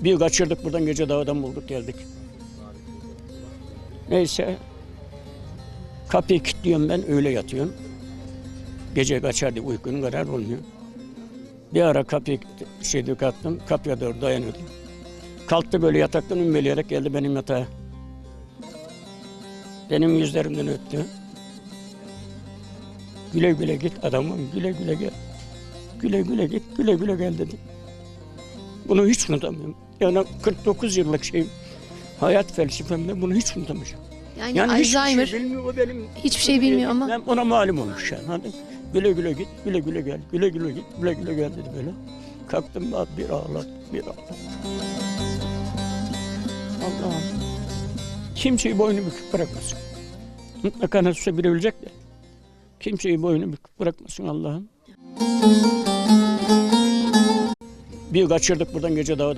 Bir kaçırdık buradan, gece dağdan bulduk geldik. Neyse. Kapıyı kilitliyorum, ben öyle yatıyorum. Gece kaçardı, uykunun karar olmuyor. Bir ara kapıyı kattım, kapıya doğru dayanıyordum. Kalktı böyle yataktan ünmeleyerek geldi benim yatağa. Benim yüzlerimden öptü. Güle güle git adamım, güle güle gel. Güle güle git, güle güle gel dedi. Bunu hiç unutamıyorum. Yani 49 yıllık şeyim, hayat felsefemde bunu hiç unutamayacağım. Yani Alzheimer hiçbir şey bilmiyor, o benim. hiçbir şey bilmiyor ama. Ben ona malum olmuş yani. Hani güle güle git, güle güle gel, güle güle git, güle güle gel dedi böyle. Kalktım bir ağladım, bir ağladım. Allah'ım. Kimseyi boynu bükük bırakmasın. Mutlaka nasılsa biri ölecek de. Kimseyi boynu bükük bırakmasın Allah'ım. Bir kaçırdık buradan, gece dağda.